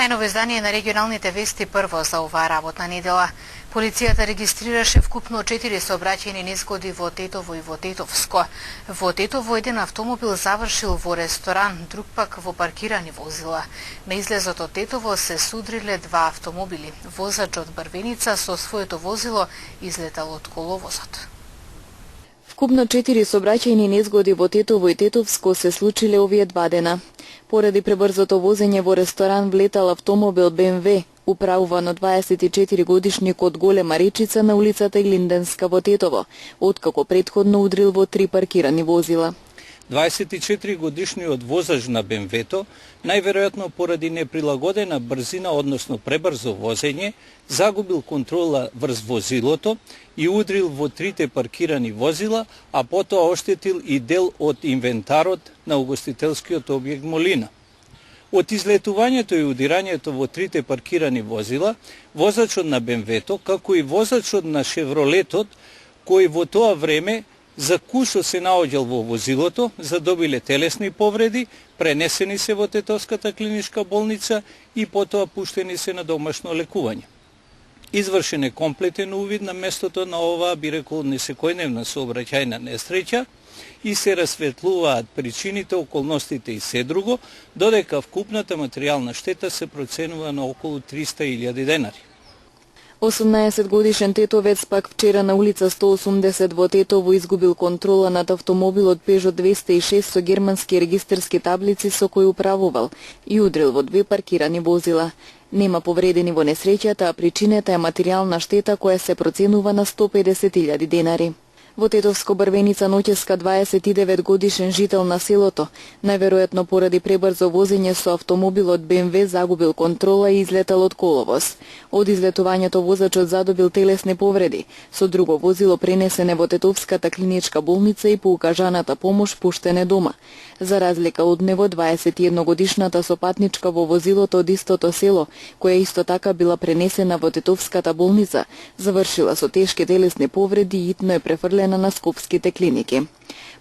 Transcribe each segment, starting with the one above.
Најново издание на регионалните вести прво за оваа работна недела. Полицијата регистрираше вкупно 4 сообраќајни незгоди во Тетово и во Тетовско. Во Тетово еден автомобил завршил во ресторан, друг пак во паркирани возила. На излезот од Тетово се судриле два автомобили. Возач од Брвеница со своето возило излетал од коловозот. Вкупно 4 сообраќајни незгоди во Тетово и Тетовско се случиле овие два дена. Поради пребрзото возење во ресторан влетал автомобил БМВ, управуван од 24-годишник од Голема Речица на улицата Илинденска во Тетово, откако претходно удрил во 3 паркирани возила. 24-годишниот возач на БМВ-то, најверојатно поради неприлагодена брзина, односно пребрзо возење, загубил контрола врз возилото и удрил во 3 паркирани возила, а потоа оштетил и дел од инвентарот на угостителскиот објект Молина. Од излетувањето и удирањето во 3 паркирани возила, возачот на БМВ-то, како и возачот на Шевролетот, кој во тоа време за кусо се наоѓал во возилото, задобиле телесни повреди, пренесени се во Тетовската клиничка болница и потоа пуштени се на домашно лекување. Извршен е комплетен увид на местото на оваа, би рекол, несекојдневна сообраќајна несреќа и се расветлуваат причините, околностите и се друго, додека вкупната материјална штета се проценува на околу 300.000 денари. 18-годишен тетовец пак вчера на улица 180 во Тетово изгубил контрола над автомобилот Peugeot 206 со германски регистарски таблици со кој управувал и удрил во 2 паркирани возила. Нема повредени во несреќата, а причината е материјална штета која се проценува на 150.000 денари. Во Тетовско Брвеница ноќеска 29 годишен жител на селото, најверојатно поради пребрзо возење со автомобилот БМВ загубил контрола и излетал од коловоз. Од излетувањето возачот задобил телесни повреди, со друго возило пренесене во Тетовската клиничка болница и по укажаната помош пуштене дома. За разлика од него, 21-годишната сопатничка во возилото од истото село, која исто така била пренесена во Тетовската болница, завршила со тешки телесни повреди и итно е префрлена на скопските клиники.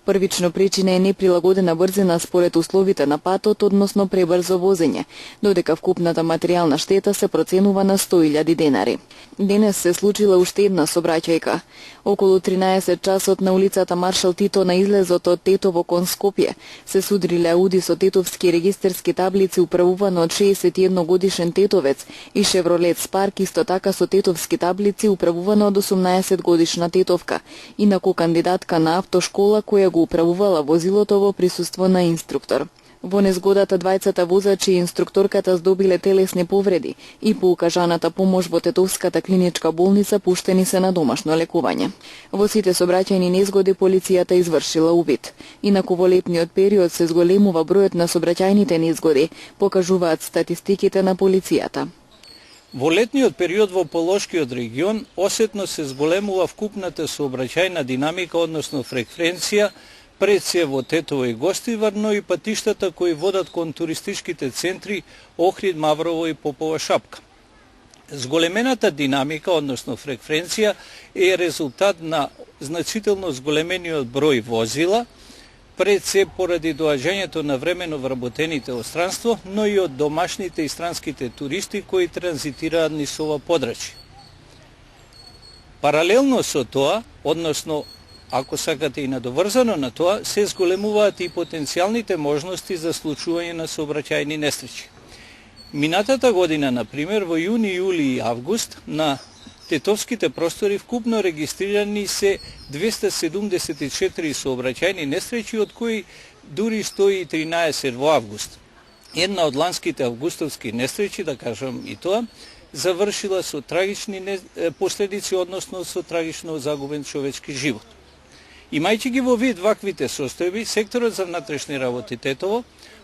Првично причина е неприлагодена брзина според условите на патот, односно пребрзо возење, додека вкупната материјална штета се проценува на 100.000 денари. Денес се случила уште една сообраќајка. Околу 13 часот на улицата Маршал Тито на излезот од Тетово кон Скопје се судриле ауди со тетовски регистарски таблици управувано од 61 годишен тетовец и Шевролет Спарк исто така со тетовски таблици управувано од 18 годишна тетовка, инаку кандидатка на автошкола која го управувала возилото во присуство на инструктор. Во незгодата двајцата возачи и инструкторката здобиле телесни повреди и по укажаната помош во Тетовската клиничка болница пуштени се на домашно лекување. Во сите сообраќајни незгоди полицијата извршила увид. Инаку во летниот период се зголемува бројот на сообраќајните незгоди, покажуваат статистиките на полицијата. Во летниот период во Полошкиот регион осетно се зголемува вкупната сообраќајна динамика, односно фреквенција, пред се во Тетово и Гостивар, но и патиштата кои водат кон туристичките центри Охрид, Маврово и Попова Шапка. Зголемената динамика, односно фреквенција, е резултат на значително зголемениот број возила, пред се поради доаѓањето на времено вработените од странство, но и од домашните и странските туристи кои транзитираат низ ова подрачје. Паралелно со тоа, односно ако сакате и надоврзано на тоа, се зголемуваат и потенцијалните можности за случување на сообраќајни несреќи. Минатата година, например, во јуни, јули и август, на тетовските простори вкупно регистрирани се 274 сообраќајни несреќи, од кои дури 113 во август. Една од ланските августовски несреќи, да кажам и тоа, завршила со трагични последици, односно со трагично загубен човечки живот. Имајќи ги во вид ваквите состојби, секторот за внатрешни работи Тетово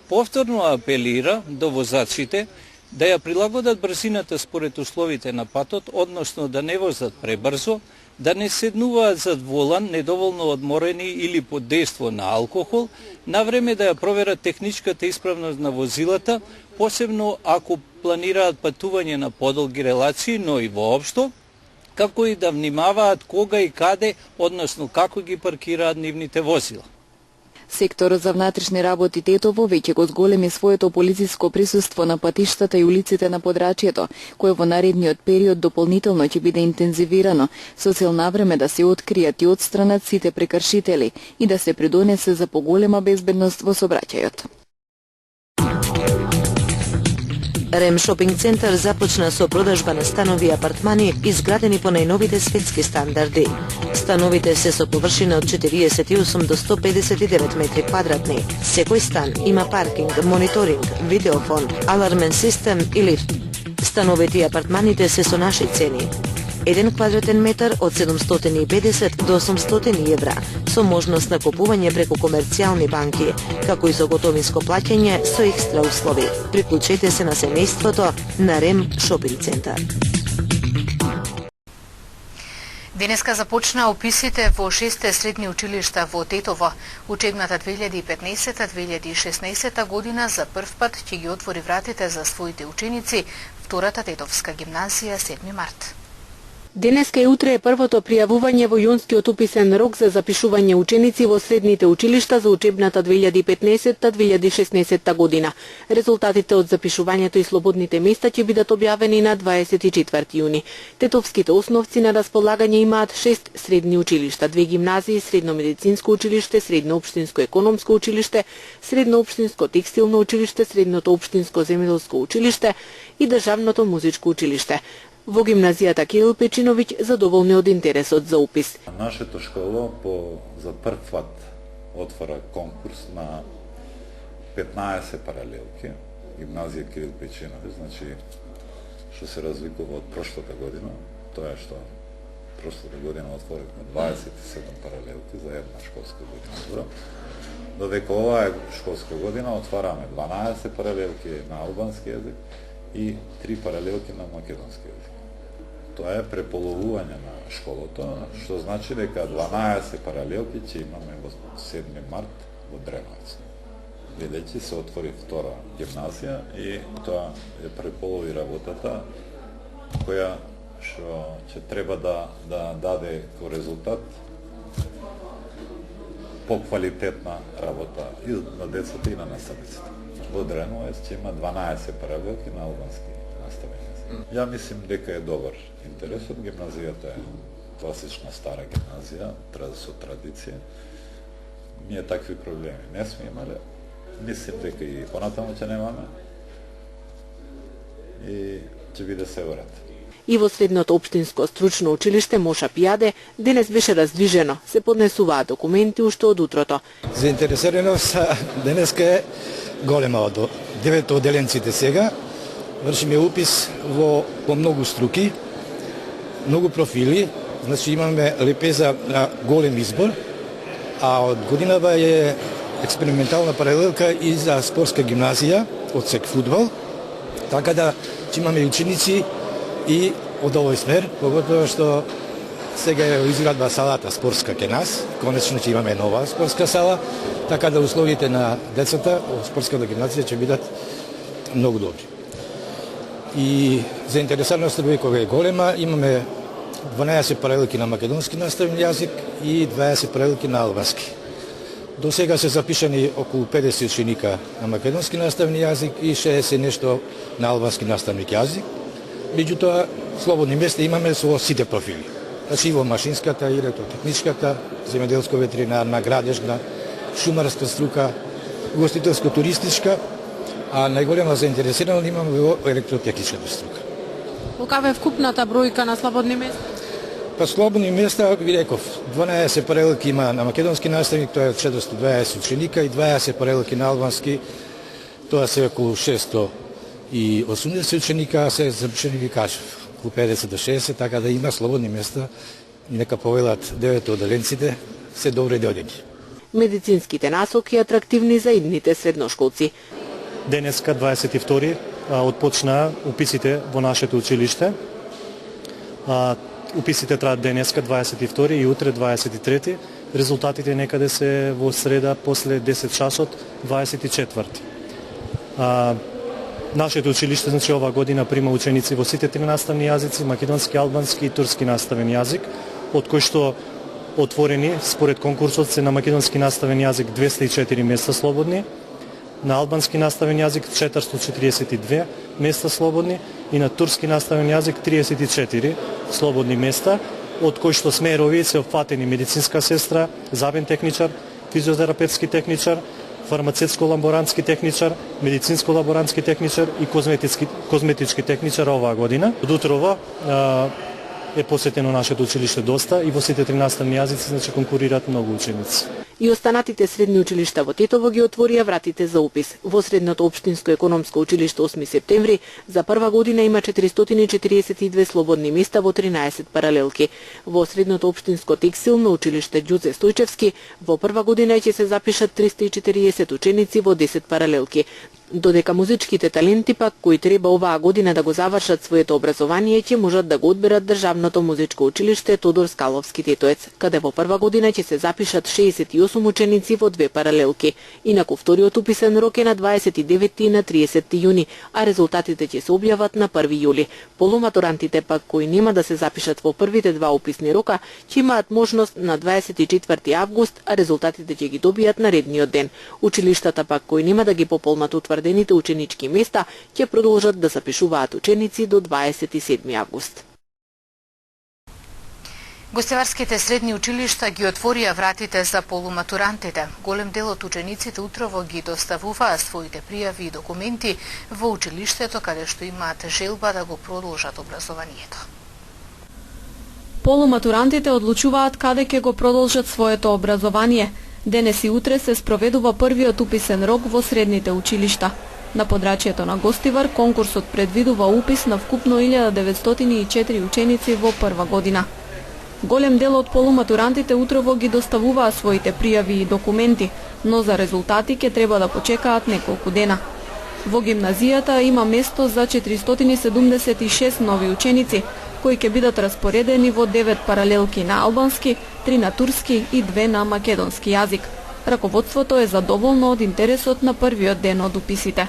повторно апелира до возачите да ја прилагодат брзината според условите на патот, односно да не возат пребрзо, да не седнуваат зад волан недоволно одморени или под дејство на алкохол, навреме да ја проверат техничката исправност на возилата, посебно ако планираат патување на подолги релации, но и воопшто, како и да внимаваат кога и каде, односно како ги паркираат нивните возила. Секторот за внатрешни работи Тетово веќе го зголеми своето полициско присуство на патиштата и улиците на подрачјето, кое во наредниот период дополнително ќе биде интензивирано, со цел навреме да се откријат и отстранат сите прекршители и да се придонесе за поголема безбедност во сообраќајот. Рем шопинг центар започна со продажба на станови и апартмани изградени по најновите светски стандарди. Становите се со површина од 48 до 159 метри квадратни. Секој стан има паркинг, мониторинг, видеофон, алармен систем и лифт. Становите и апартманите се со наши цени. 1 квадратен метар од 750 до 800 евра, со можност на купување преку комерцијални банки, како и со готовинско плаќање со екстра услови. Приклучете се на семејството на Рем шопинг центар. Денеска започна уписите во 6 средни училишта во Тетово. Учебната 2015-2016 година за прв пат ќе ги отвори вратите за своите ученици втората Тетовска гимназија 7 март. Денеска и утре е првото пријавување во јунскиот уписен рок за запишување ученици во средните училишта за учебната 2015-2016 година. Резултатите од запишувањето и слободните места ќе бидат објавени на 24 јуни. Тетовските основци на располагање имаат 6 средни училишта, 2 гимназии, средно медицинско училиште, средно општинско економско училиште, средно општинско текстилно училиште, средното општинско земјоделско училиште и државното музичко училиште. Во гимназијата Кирил Печиновиќ задоволни од интересот за упис. Нашето школа за прв пат отвора конкурс на 15 паралелки. Гимназија Кирил Печиновиќ, значи што се разликува од прошлата година, тоа е што прошлата година отворивме 27 паралелки за една школска година. Додека оваа школска година отвараме 12 паралелки на албански јазик и 3 паралелки на македонски јазик. Тоа е преполовување на школото, што значи дека 12 паралелки ќе имаме во 7 март во Дреновец. Бидејќи се отвори втора гимназија и тоа е преполови работата која што ќе треба да даде ко резултат поквалитетна работа и на децата и на наставниците. Во Дреновец ќе има 12 паралелки на албански наставници. Ја мислим дека е добар интересот. Гимназијата е класична стара гимназија, со традиција. Ние такви проблеми не сме имале. Мислим дека и понатаму ќе немаме. И ќе биде се врат. И во средното општинско стручно училиште Моша Пијаде денес беше раздвижено. Се поднесуваат документи уште од утрото. Заинтересираност денеска е голема од 9 одделенците сега. Вршиме упис во многу струки, многу профили, значи имаме лепеза на голем избор, а од годинава е експериментална паралелка и за спортска гимназија, одсек фудбал, така да ќе имаме ученици и од овој смер, поготово што сега е изградба салата спортска ке нас, конечно ќе имаме нова спортска сала, така да условите на децата во спортската гимназија ќе бидат многу добри. И заинтересираноста е голема, имаме 12 паралелки на македонски наставен јазик и 20 паралелки на албански. До сега се запишани околу 50 ученика на македонски наставен јазик и 60 нешто на албански наставник јазик. Меѓутоа, слободни места имаме со сите профили. Значи и во машинската, и електротехничката, земјоделско-ветеринарна, градежна, шумарска струка, гостителско-туристичка, а најголема заинтересираност имаме во електротехничката струка. Колкава е вкупната бројка на слободни места? Па слободни места, ви реков, 12 паралелки има на македонски наставник, тоа е 420 ученика и 20 паралелки на албански, тоа се околу 680 ученика, а се запишени ви кажав, околу 50 до 60, така да има слободни места и нека повелат 9 одделенците, се добре дојдени. Медицинските насоки атрактивни за идните средношколци. Денеска 22 отпочнаа уписите во нашето училиште. Уписите траат денеска 22 и утре 23. Резултатите некаде се во среда после 10 часот 24. Нашето училиште, значи, ова година прима ученици во сите три наставни јазици, македонски, албански и турски наставен јазик, од кој што отворени според конкурсот се на македонски наставен јазик 204 места слободни, на албански наставен јазик 442 места слободни и на турски наставен јазик 34 слободни места, од кои што смерови се опфатени медицинска сестра, забен техничар, физиотерапевтски техничар, фармацевтско-лаборантски техничар, медицинско-лаборантски техничар и козметички техничар оваа година. Од утрово е посетено нашето училиште доста и во сите 3 наставни јазици значи конкурираат многу ученици. И останатите средни училишта во Тетово ги отворија вратите за упис. Во Средното општинско економско училиште 8 септември за прва година има 442 слободни места во 13 паралелки. Во Средното општинско текстилно училиште Ѓузе Стојчевски во прва година ќе се запишат 340 ученици во 10 паралелки. Додека музичките таленти пак кои треба оваа година да го завршат своето образование ќе можат да го одберат Државното музичко училиште Тодор Скаловски Тетоец, каде во прва година ќе се запишат 68 ученици во 2 паралелки. Инаку вториот уписен рок е на 29 и на 30 јуни, а резултатите ќе се објават на 1 јули. Полуматурантите пак кои нема да се запишат во првите 2 уписни рока ќе имаат можност на 24 август, а резултатите ќе ги добијат наредниот ден. Училиштата пак кои нема да ги пополнат утврдените ученички места ќе продолжат да запишуваат ученици до 27 август. Гостеварските средни училишта ги отворија вратите за полуматурантите. Голем дел од учениците утрово ги доставуваа своите пријави и документи во училиштето каде што имаат желба да го продолжат образованието. Полуматурантите одлучуваат каде ќе го продолжат своето образование. Денес и утре се спроведува првиот уписен рок во средните училишта. На подрачјето на Гостивар конкурсот предвидува упис на вкупно 1904 ученици во прва година. Голем дел од полуматурантите утрово ги доставуваа своите пријави и документи, но за резултати ќе треба да почекаат неколку дена. Во гимназијата има место за 476 нови ученици, кои ќе бидат распоредени во 9 паралелки на албански, 3 на турски и 2 на македонски јазик. Раководството е задоволно од интересот на првиот ден од уписите.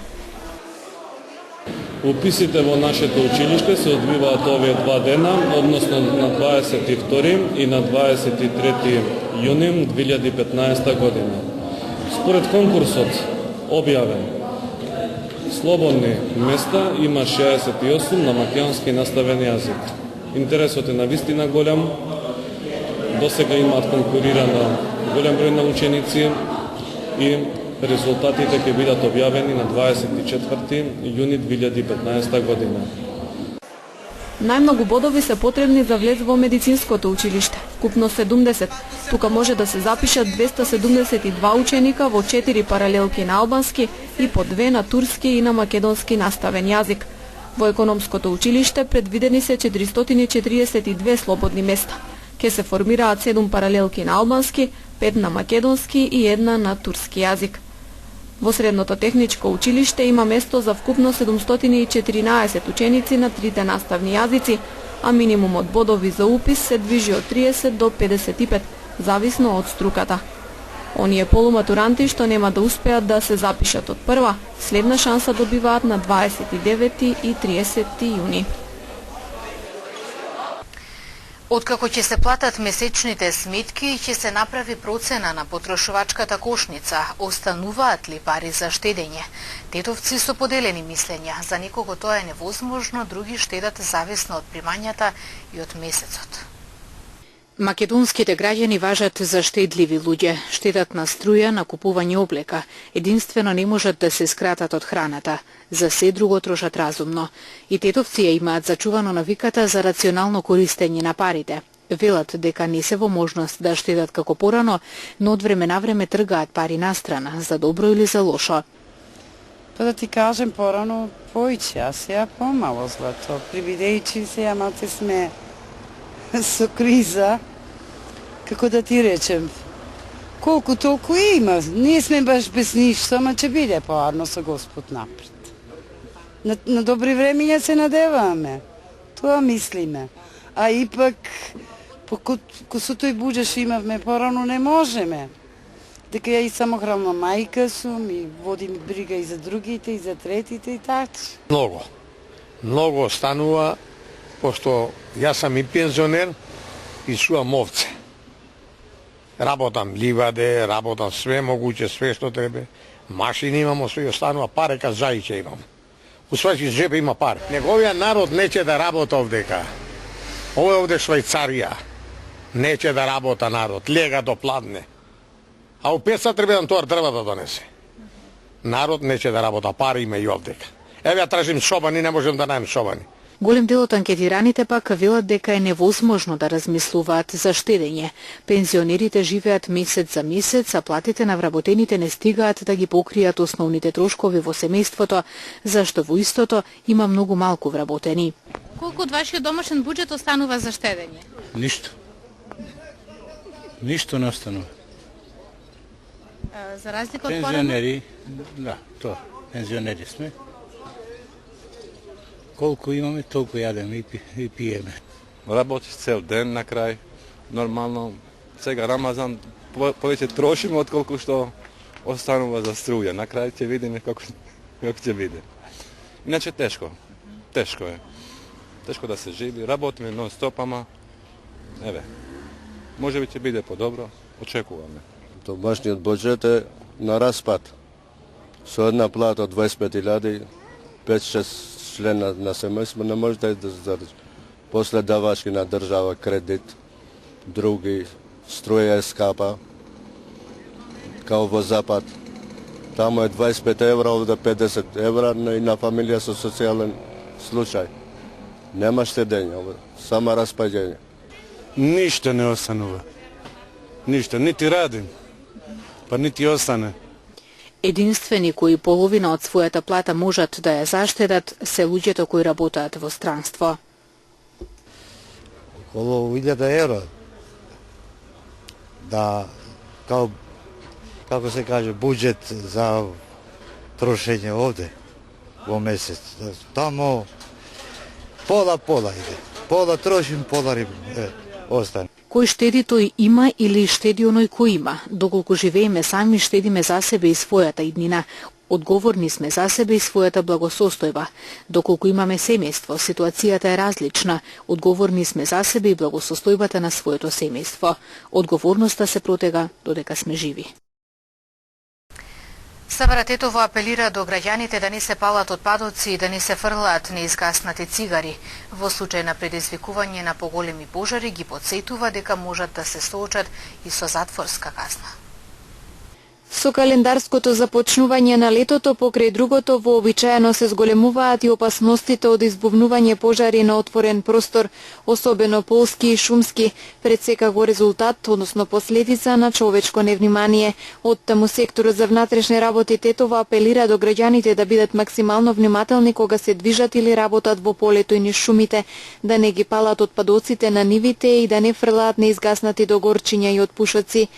Уписите во нашето училиште се одвиваат овие 2 дена, односно на 22 и на 23 јуни 2015 година. Според конкурсот објавен слободни места има 68 на македонски наставен јазик. Интересот е навистина голем. Досега имаат конкурирано голем број на ученици и резултатите ќе бидат објавени на 24 јуни 2015 година. Најмногу бодови се потребни за влез во медицинското училиште, вкупно 70. Тука може да се запишат 272 ученика во 4 паралелки на албански и по 2 на турски и на македонски наставен јазик. Во економското училиште предвидени се 442 слободни места. Ке се формираат 7 паралелки на албански, 5 на македонски и 1 на турски јазик. Во Средното техничко училиште има место за вкупно 714 ученици на трите наставни јазици, а минимумот бодови за упис се движи од 30 до 55, зависно од струката. Оние полуматуранти што нема да успеат да се запишат од прва, следна шанса добиваат на 29 и 30 јуни. Откако ќе се платат месечните сметки, ќе се направи процена на потрошувачката кошница. Остануваат ли пари за штедење? Тетовци со поделени мислења. За некого тоа е невозможно, други штедат зависно од примањата и од месецот. Македонските граѓани важат за штедливи луѓе, штедат на струја, на купување облека. Единствено не можат да се скратат од храната. За се друго трошат разумно. И тетовци ја имаат зачувано навиката за рационално користење на парите. Велат дека не се во можност да штедат како порано, но од време на време тргаат пари настрана, за добро или за лошо. Па да ти кажем порано поиќе, а сега помало злато. Привидејќи сега малце сме со криза, како да ти речем, колку толку има, ние сме баш без ништо, ама ќе биде поарно со Господ напред. На добри времења се надеваме, тоа мислиме, а ипак, ко со тој буџет што имавме порано не можеме. Дека ја и самохрана мајка сум и водим брига и за другите, и за третите и така. Много останува, пошто јас сам и пензионер и чувам овце. Работам ливаде, работам све могуќе, све што треба. Машини имамо, све останува, паре ка зајче имам. У свајски джеб има паре. Неговиот народ нече да работа овдека. Ова е овде Швајцарија. Нече да работа народ, лега до пладне. А у 500 треба тоа дрва да донесе. Народ нече да работа, пари има и овдека. Еве ја тражим собани, не можем да најдем собани. Голем дел од анкетираните пак велат дека е невозможно да размислуваат за штедење. Пензионерите живеат месец за месец, а платите на вработените не стигаат да ги покријат основните трошкови во семејството, зашто во истото има многу малку вработени. Колку од вашиот домашен буџет останува за штедење? Ништо. Ништо не останува. За разлика од Пензионери, да, тоа, пензионери сме. Колку имаме, толку јадеме и пиеме. Работиш цел ден на крај, нормално. Сега Рамазан повеќе трошиме отколку што останува за струја. На крај ќе видиме како ќе биде. Иначе тешко. Тешко е. Тешко да се живи, работиме нон-стоп, ама еве. Можеби ќе биде подобро, очекуваме. Домашниот буџет е на распад. Со една плата од 25.000, 5-6 члена на семејство не може да задржи. После давачки на држава, кредит, други, струја е скапа, као во Запад. Таму е 25 евра, овде 50 евра, и на фамилија со социјален случај. Нема штедење, само распаѓање. Ништо не останува. Ништо, нити радим, па нити остане. Единствени кои половина од својата плата можат да ја заштедат се луѓето кои работаат во странство. Околу 1000 евро. Да, како се каже, буџет за трошење овде во месец. Тамо пола иде. Пола трошим, пола остане. Кој штеди, тој има или штеди оној кој има. Доколку живееме сами, штедиме за себе и својата иднина. Одговорни сме за себе и својата благосостојба. Доколку имаме семејство, ситуацијата е различна. Одговорни сме за себе и благосостојбата на своето семејство. Одговорноста се протега додека сме живи. Савара Тетово апелира до граѓаните да не се палат отпадоци и да не се фрлаат неизгаснати цигари. Во случај на предизвикување на поголеми пожари ги потсетува дека можат да се соочат и со затворска казна. Со календарското започнување на летото покрај другото вообичаено се зголемуваат и опасностите од избувнување пожари на отворен простор, особено полски и шумски, пред секако резултат, односно последица на човечко невнимание. Оттаму секторот за внатрешни работи Тетово апелира до граѓаните да бидат максимално внимателни кога се движат или работат во полето и низ шумите, да не ги палат отпадоците на нивите и да не фрлаат неизгаснати догорчиња и отпушоци.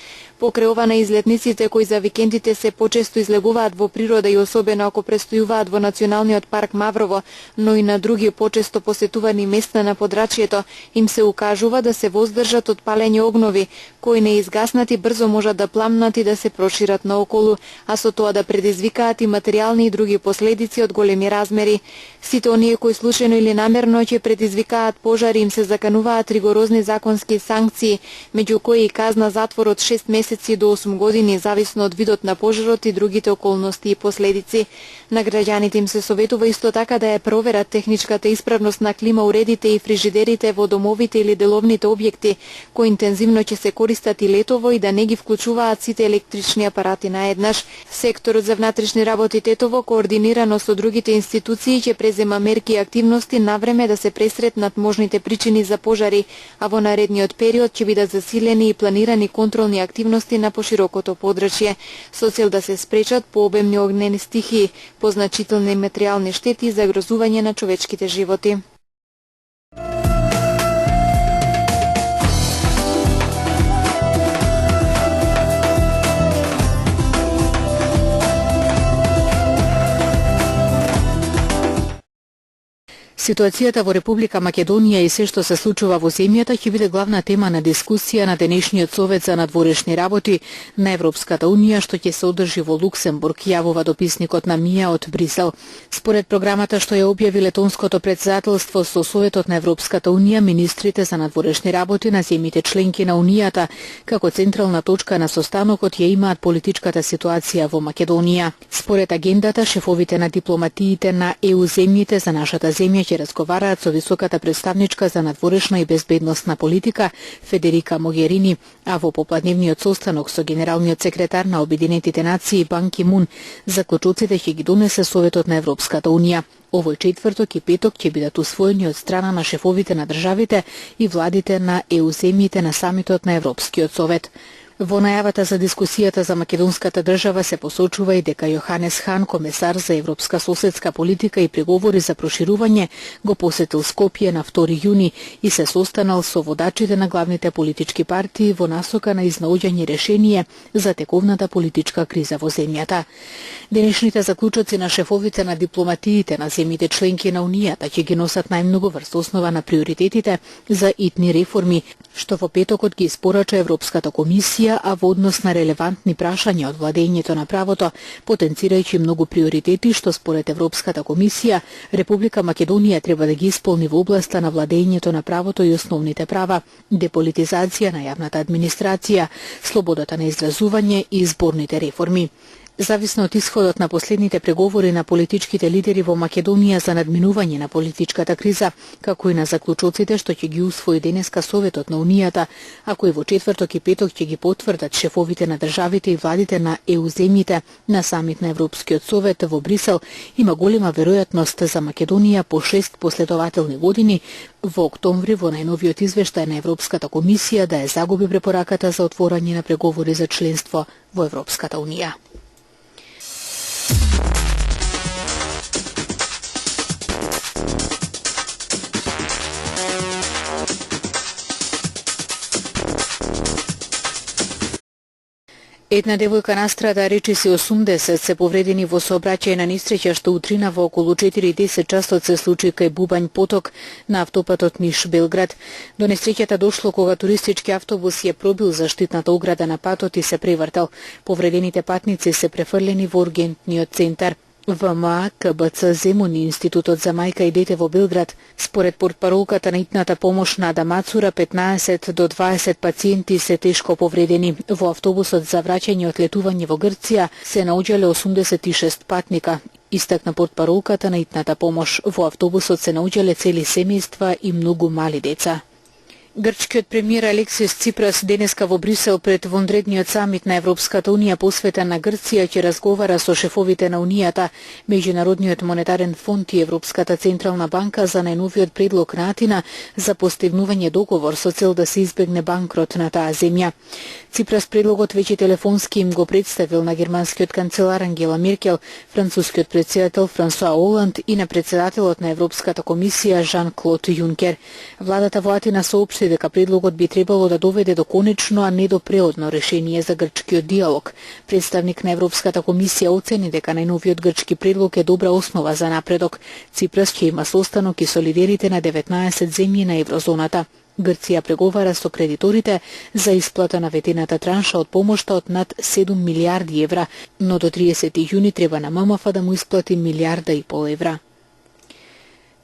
Покрај ова на излетниците кои за викендите се почесто излегуваат во природа и особено ако престојуваат во Националниот парк Маврово, но и на други почесто посетувани места на подрачјето, им се укажува да се воздржат од палење огнови, кои неизгаснати брзо можат да пламнат и да се прошират наоколу, а со тоа да предизвикаат и материјални и други последици од големи размери. Сите оние кои случајно или намерно ќе предизвикаат пожари им се закануваат ригорозни законски санкции, меѓу кои и казна затвор од 6 месеци до 8 години, зависно од видот на пожарот и другите околности и последици. На граѓаните им се советува исто така да ја проверат техничката исправност на клима уредите и фрижидерите во домовите или деловните објекти, кои интензивно ќе се користат и летово и да не ги вклучуваат сите електрични апарати наеднаш. Секторот за внатрешни работи Тетово, координирано со другите институции, ќе презема мерки и активности навреме да се пресретнат можните причини за пожари, а во наредниот период ќе бидат засилени и планирани контролни активности на поширокото подрачје, со цел да се спречат пообемни огнени стихии, позначителни материјални штети и загрозување на човечките животи. Ситуацијата во Република Македонија и се што се случува во земјата ќе биде главна тема на дискусија на денешниот совет за надворешни работи на Европската унија што ќе се одржи во Луксембург, јавува дописникот на МИА од Брисел. Според програмата што ја објави летонското претседателство со Советот на Европската унија, министрите за надворешни работи на земјите членки на унијата како централна точка на состанокот ја имаат политичката ситуација во Македонија. Според агендата, шефовите на дипломатиите на ЕУ земјите за нашата земја ќе разговараат со високата представничка за надворешна и безбедносна политика Федерика Могерини, а во попладневниот состанок со генералниот секретар на Обединетите нации Бан Ки Мун заклучоците ќе ги донесе Советот на Европската унија. Овој четврток и петок ќе бидат усвоени од страна на шефовите на државите и владите на ЕУ земјите на самитот на Европскиот совет. Во најавата за дискусијата за македонската држава се посочува и дека Јоханес Хан, комесар за европска соседска политика и преговори за проширување, го посетил Скопје на 2 јуни и се состанал со водачите на главните политички партии во насока на изнаоѓање решение за тековната политичка криза во земјата. Денешните заклучоци на шефовите на дипломатиите на земјите членки на Унијата ќе ги носат најмногу врз основа на приоритетите за итни реформи, што во петокот ги испорача Европската комисија, а во однос на релевантни прашања од владењето на правото, потенцирајќи многу приоритети што според Европската комисија Република Македонија треба да ги исполни во областа на владењето на правото и основните права, деполитизација на јавната администрација, слободата на изразување и изборните реформи. Зависно од исходот на последните преговори на политичките лидери во Македонија за надминување на политичката криза, како и на заклучоците што ќе ги усвои денеска Советот на Унијата, а кои во четврток и петок ќе ги потврдат шефовите на државите и владите на ЕУ земјите на самит на Европскиот совет во Брисел, има голема веројатност за Македонија по 6 последователни години во октомври во најновиот извештај на Европската комисија да ја загуби препораката за отворање на преговори за членство во Европската унија. Една девојка настрада, речиси 80 се повредени во сообраќајна несреќа што утрина во околу 4:10 часот се случи кај Бубањ поток на автопатот Ниш-Белград. До несреќата дошло кога туристички автобус ја пробил заштитната ограда на патот и се превртел. Повредените патници се префрлени во ургентниот центар. ВМА, КБЦ Земун и Институтот за мајка и дете во Белград. Според портпаролката на итната помош на Адамацура, 15 до 20 пациенти се тешко повредени. Во автобусот за враќање од летување во Грција се наоѓале 86 патника. Истакна портпаролката на итната помош. Во автобусот се наоѓале цели семејства и многу мали деца. Грчкиот премиер Алексис Ципрас денеска во Брисел пред вонредниот самит на Европската унија посветен на Грција ќе разговара со шефовите на унијата, Меѓународниот монетарен фонд и Европската централна банка за најновиот предлог на Атина за постигнување договор со цел да се избегне банкрот на таа земја. Ципрас предлогот веќе телефонски им го представил на германскиот канцелар Ангела Меркел, францускиот претседател Франсуа Оланд и на претседателот на Европската комисија Жан-Клод Јункер. Владата во Атина соопшти дека предлогот би требало да доведе до конечно, а не до преодно решение за грчкиот диалог. Представник на Европската комисија оцени дека најновиот грчки предлог е добра основа за напредок. Ципрас ќе има состанок и со лидерите на 19 земји на еврозоната. Грција преговара со кредиторите за исплата на ветената транша од помошта од над 7 милиарди евра, но до 30 јуни треба на ММФ да му исплати 1,5 милиарда евра.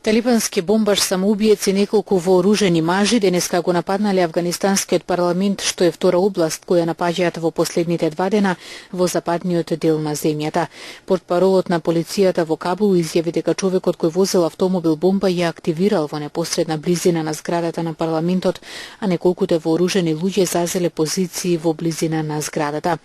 Талибански бомбаш самоубиец и неколку вооружени мажи денеска го нападнале Авганистанскиот парламент, што е втора област која напаѓаат во последните 2 дена во западниот дел на земјата. Портпаролот на полицијата во Кабул изјави дека човекот кој возел автомобил бомба ја активирал во непосредна близина на зградата на парламентот, а неколкуте вооружени луѓе зазеле позиции во близина на зградата.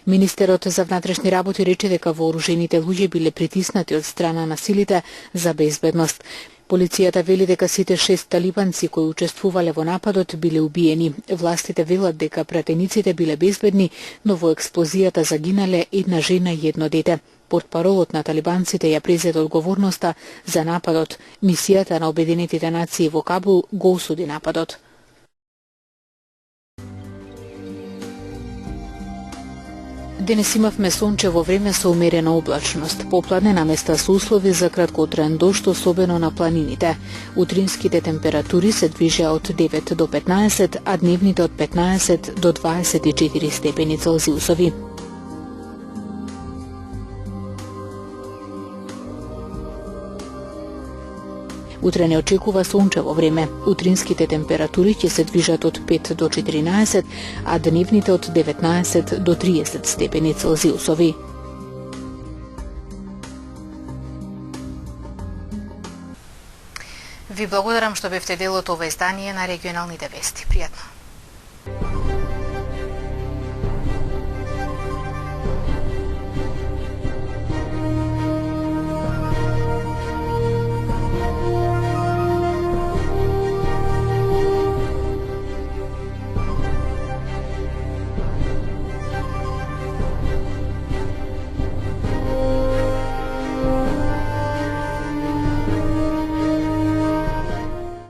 Министерот за внатрешни работи рече дека вооружените луѓе биле притиснати од страна на силите за безбедност. Полицијата вели дека сите 6 талибанци кои учествувале во нападот биле убиени. Властите велат дека пратениците биле безбедни, но во експлозијата загинале една жена и едно дете. Портпаролот на талибанците ја презеде одговорноста за нападот. Мисијата на Обединетите нации во Кабул го осуди нападот. Денес имавме сончево време со умерена облачност. Попладне на места се услови за краткотраен дожд, особено на планините. Утринските температури се движеа од 9 до 15, а дневните од 15 до 24 степени Целзиусови. Утре не очекува сончево време. Утринските температури ќе се движат од 5 до 14, а дневните од 19 до 30 степени Целзиусови. Ви благодарам што бевте дел од ова издание на регионалните вести. Пријатно.